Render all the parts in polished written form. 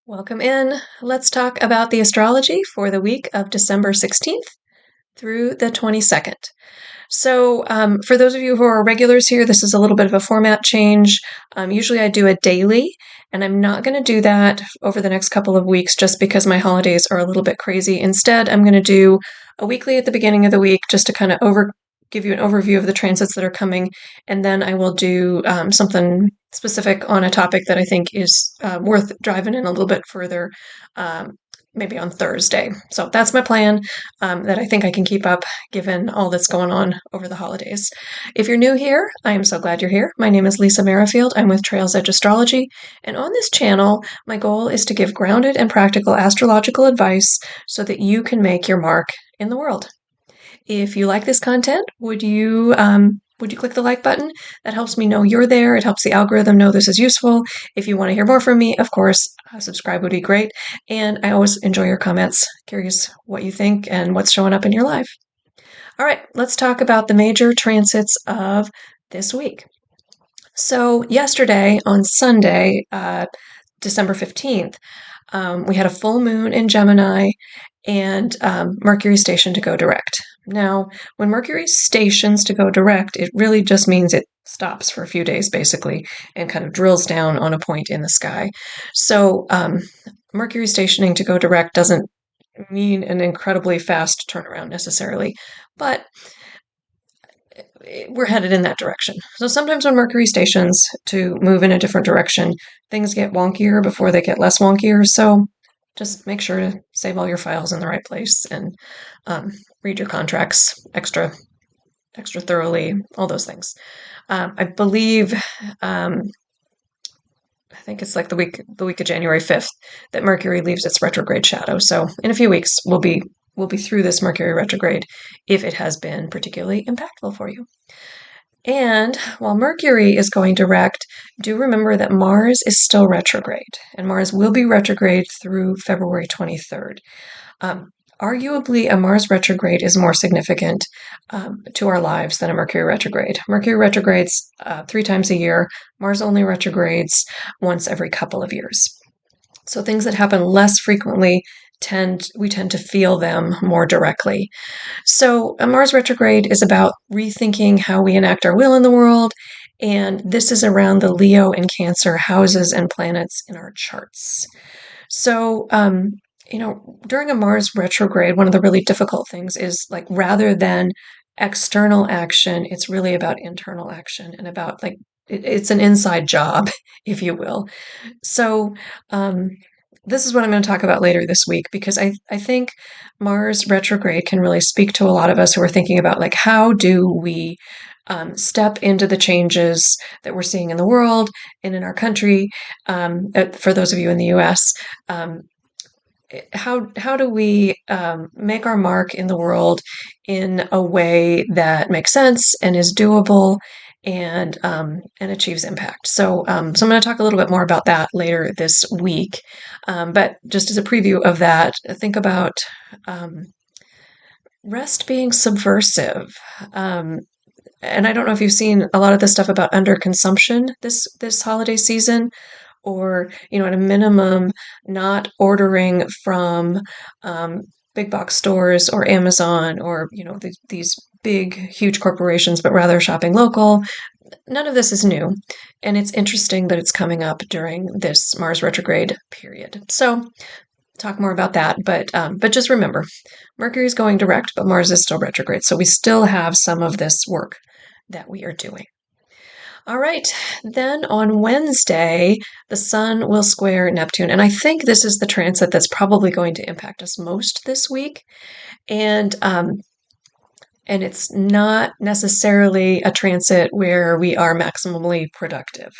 Welcome in. Let's talk about the astrology for the week of December 16th through the 22nd. For those of you who are regulars here, this is a little bit of a format change. Usually I do a daily, and I'm not going to do that over the next couple of weeks just because my holidays are a little bit crazy. Instead, I'm going to do a weekly at the beginning of the week just to kind of give you an overview of the transits that are coming, and then I will do something specific on a topic that I think is worth driving in a little bit further, maybe on Thursday. So that's my plan that I think I can keep up given all that's going on over the holidays. If you're new here, I am so glad you're here. My name is Lisa Merrifield. I'm with Trails Edge Astrology, and on this channel, my goal is to give grounded and practical astrological advice so that you can make your mark in the world. If you like this content, would you click the like button? That helps me know you're there. It helps the algorithm know this is useful. If you want to hear more from me, of course, subscribe would be great. And I always enjoy your comments. Curious what you think and what's showing up in your life. All right, let's talk about the major transits of this week. So yesterday on Sunday, December 15th, we had a full moon in Gemini and Mercury stationed to go direct. Now, when Mercury stations to go direct, it really just means it stops for a few days, basically, and kind of drills down on a point in the sky. So, Mercury stationing to go direct doesn't mean an incredibly fast turnaround necessarily, but we're headed in that direction. So sometimes when Mercury stations to move in a different direction, things get wonkier before they get less wonkier. So just make sure to save all your files in the right place and read your contracts extra thoroughly, all those things. I believe I think it's like the week of January 5th that Mercury leaves its retrograde shadow. So in a few weeks we'll be through this Mercury retrograde if it has been particularly impactful for you. And while Mercury is going direct, do remember that Mars is still retrograde, and Mars will be retrograde through February 23rd. Arguably, a Mars retrograde is more significant to our lives than a Mercury retrograde. Mercury retrogrades 3 times a year. Mars only retrogrades once every couple of years. So things that happen less frequently we tend to feel them more directly. So a Mars retrograde is about rethinking how we enact our will in the world, and this is around the Leo and Cancer houses and planets in our charts. So, during a Mars retrograde, one of the really difficult things is like rather than external action, it's really about internal action and about like it's an inside job, if you will. So, this is what I'm going to talk about later this week because I think Mars retrograde can really speak to a lot of us who are thinking about like how do we step into the changes that we're seeing in the world and in our country. For those of you in the U.S., how do we make our mark in the world in a way that makes sense and is doable and achieves impact. So I'm going to talk a little bit more about that later this week. But just as a preview of that, think about rest being subversive. And I don't know if you've seen a lot of this stuff about underconsumption this holiday season, or at a minimum, not ordering from big box stores or Amazon or these big huge corporations, but rather shopping local. None of this is new, and it's interesting that it's coming up during this Mars retrograde period. So talk more about that, but just remember, Mercury is going direct, but Mars is still retrograde, so we still have some of this work that we are doing. All right, then on Wednesday, the Sun will square Neptune, and I think this is the transit that's probably going to impact us most this week, and it's not necessarily a transit where we are maximally productive.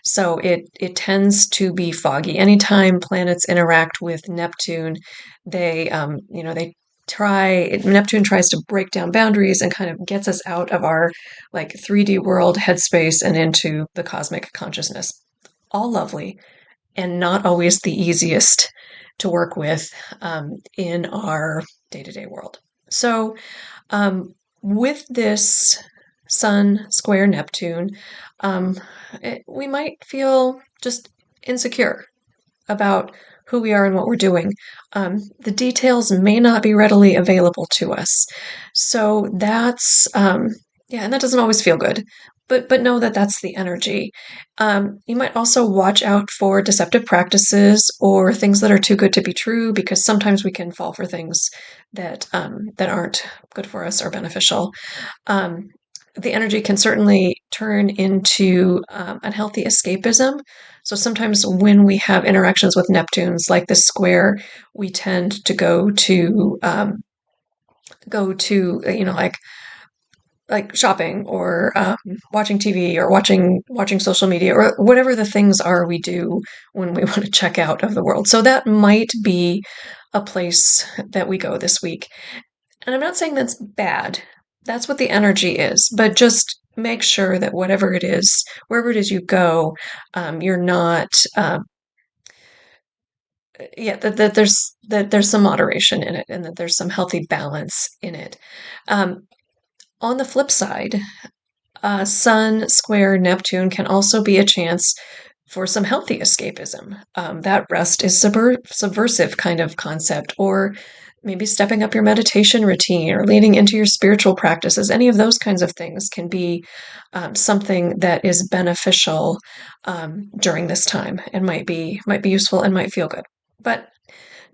So it tends to be foggy. Anytime planets interact with Neptune, Neptune tries to break down boundaries and kind of gets us out of our like 3D world headspace and into the cosmic consciousness. All lovely and not always the easiest to work with in our day-to-day world. So with this Sun square Neptune, we might feel just insecure. about who we are and what we're doing. The details may not be readily available to us. So that's, yeah, and that doesn't always feel good. But know that that's the energy. You might also watch out for deceptive practices or things that are too good to be true, because sometimes we can fall for things that aren't good for us or beneficial. Um, the energy can certainly turn into unhealthy escapism. So sometimes when we have interactions with Neptunes, like this square, we tend to go to like shopping or watching TV or watching social media or whatever the things are we do when we want to check out of the world. So that might be a place that we go this week. And I'm not saying that's bad. That's what the energy is. But just make sure that whatever it is, wherever it is you go, you're not. Yeah, that there's some moderation in it, and that there's some healthy balance in it. Um, on the flip side, Sun square Neptune can also be a chance for some healthy escapism. That rest is subversive kind of concept, or maybe stepping up your meditation routine or leaning into your spiritual practices. Any of those kinds of things can be something that is beneficial during this time and might be useful and might feel good. But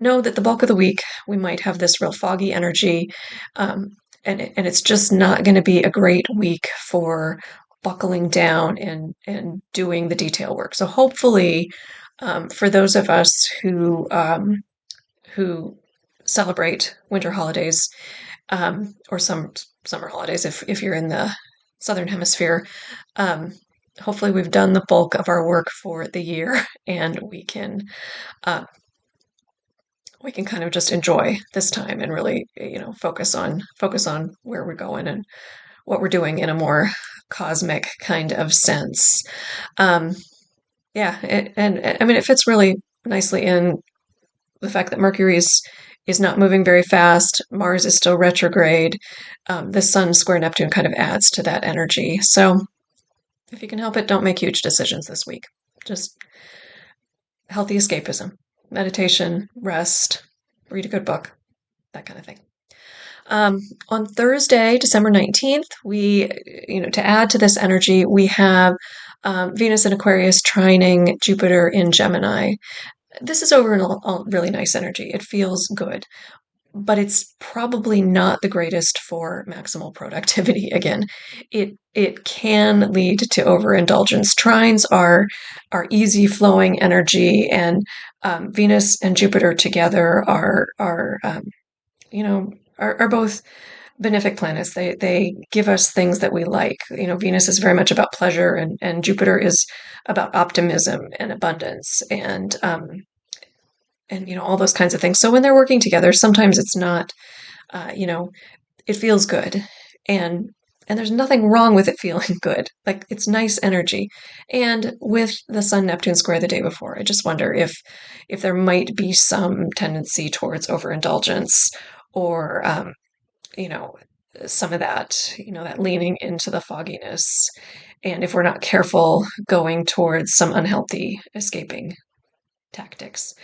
know that the bulk of the week we might have this real foggy energy, um, and it's just not going to be a great week for buckling down and doing the detail work. So hopefully, for those of us who celebrate winter holidays, or some summer holidays, if you're in the southern hemisphere, um, hopefully we've done the bulk of our work for the year, and uh, we can kind of just enjoy this time and really, focus on where we're going and what we're doing in a more cosmic kind of sense. Um, yeah, and I mean it fits really nicely in the fact that Mercury is not moving very fast. Mars is still retrograde. The Sun square Neptune kind of adds to that energy. So if you can help it, don't make huge decisions this week. Just healthy escapism, meditation, rest, read a good book, that kind of thing. On Thursday, December 19th, to add to this energy, we have Venus in Aquarius trining Jupiter in Gemini. This is over all really nice energy. It feels good, but it's probably not the greatest for maximal productivity. Again, it can lead to overindulgence. Trines are easy flowing energy, and Venus and Jupiter together are both benefic planets. They give us things that we like. Venus is very much about pleasure, and Jupiter is about optimism and abundance, and all those kinds of things. So when they're working together, sometimes it's not, it feels good, and and there's nothing wrong with it feeling good. Like, it's nice energy. And with the Sun Neptune square the day before, I just wonder if there might be some tendency towards overindulgence, or you know, some of that leaning into the fogginess. And if we're not careful, going towards some unhealthy escaping tactics.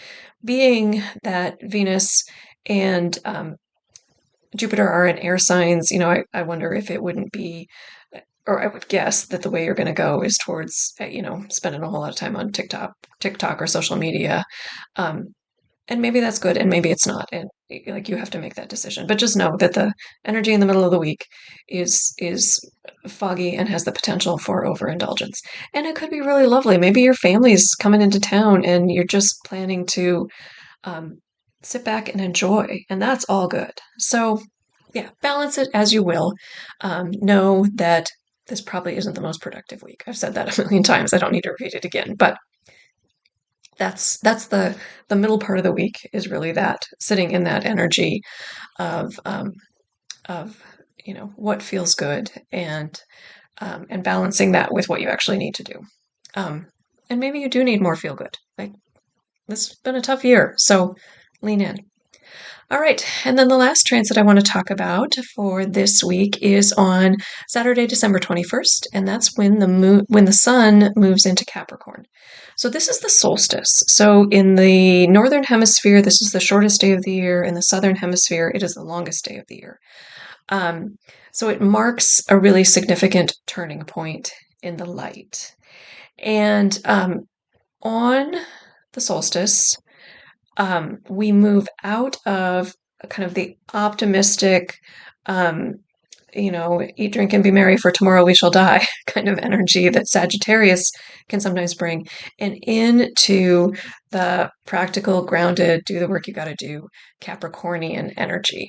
Being that Venus and Jupiter are in air signs, I wonder if it wouldn't be, or I would guess that the way you're going to go is towards, spending a whole lot of time on TikTok or social media. Um, and maybe that's good, and maybe it's not, and like, you have to make that decision. But just know that the energy in the middle of the week is foggy and has the potential for overindulgence. And it could be really lovely. Maybe your family's coming into town and you're just planning to um, sit back and enjoy, and that's all good. So yeah, balance it as you will. Know that this probably isn't the most productive week. I've said that a million times. I don't need to repeat it again, but that's the middle part of the week, is really that, sitting in that energy of what feels good, and balancing that with what you actually need to do. Um, and maybe you do need more feel good. Like, this has been a tough year, so lean in. All right, and then the last transit I want to talk about for this week is on Saturday, December 21st, and that's when the sun moves into Capricorn. So this is the solstice. So in the northern hemisphere, this is the shortest day of the year. In the southern hemisphere, it is the longest day of the year. Um, so it marks a really significant turning point in the light. And on the solstice, we move out of kind of the optimistic, um, eat, drink, and be merry, for tomorrow we shall die kind of energy that Sagittarius can sometimes bring, and into the practical, grounded, do the work you got to do Capricornian energy.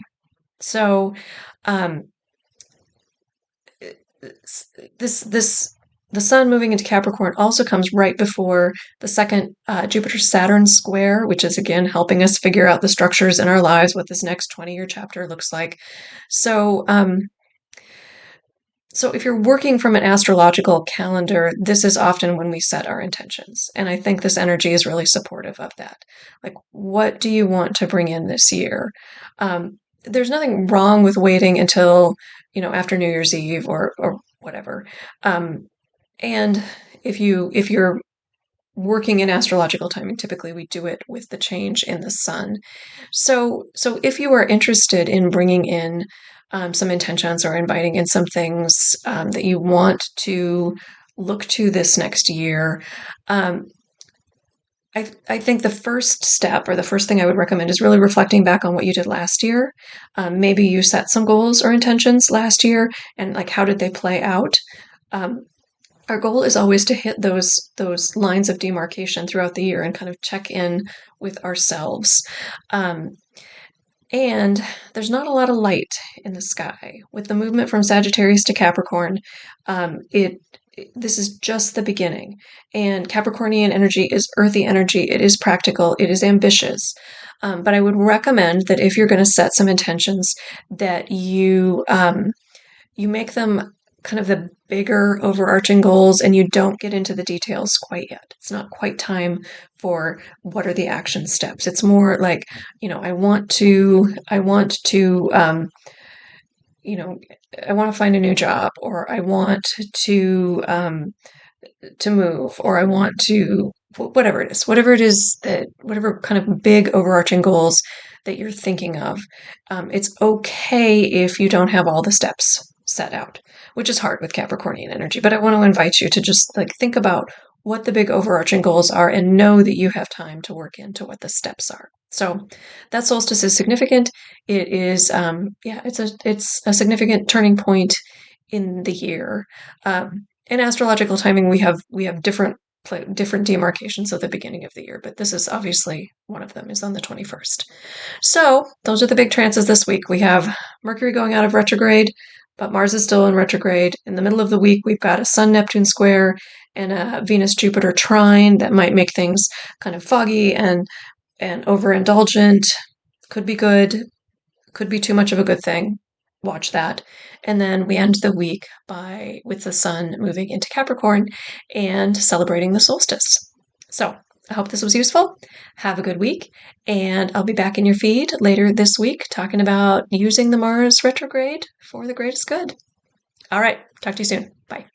So, um, this the sun moving into Capricorn also comes right before the second Jupiter-Saturn square, which is again helping us figure out the structures in our lives, what this next 20-year chapter looks like. So, so if you're working from an astrological calendar, this is often when we set our intentions. And I think this energy is really supportive of that. Like, what do you want to bring in this year? There's nothing wrong with waiting until, after New Year's Eve or whatever. And if you're working in astrological timing, typically we do it with the change in the sun. So if you are interested in bringing in some intentions or inviting in some things that you want to look to this next year, um, I think the first step or the first thing I would recommend is really reflecting back on what you did last year. Maybe you set some goals or intentions last year, and like how did they play out? Um, our goal is always to hit those lines of demarcation throughout the year and kind of check in with ourselves. Um, and there's not a lot of light in the sky. With the movement from Sagittarius to Capricorn, this is just the beginning. And Capricornian energy is earthy energy. It is practical. It is ambitious. But I would recommend that if you're going to set some intentions, that you make them kind of the bigger overarching goals and you don't get into the details quite yet. It's not quite time for what are the action steps. It's more like, I want to, I want to find a new job, or I want to move, or I want to, whatever it is that, whatever kind of big overarching goals that you're thinking of. It's okay if you don't have all the steps set out, which is hard with Capricornian energy, but I want to invite you to just like think about what the big overarching goals are and know that you have time to work into what the steps are. So that solstice is significant. It is, it's a significant turning point in the year. In astrological timing, we have different demarcations at the beginning of the year, but this is obviously one of them, is on the 21st. So those are the big trances this week. We have Mercury going out of retrograde, but Mars is still in retrograde. In the middle of the week, we've got a Sun-Neptune square and a Venus-Jupiter trine that might make things kind of foggy and overindulgent. Could be good, could be too much of a good thing. Watch that. And then we end the week with the sun moving into Capricorn and celebrating the solstice. So I hope this was useful. Have a good week, and I'll be back in your feed later this week talking about using the Mars retrograde for the greatest good. All right, talk to you soon. Bye.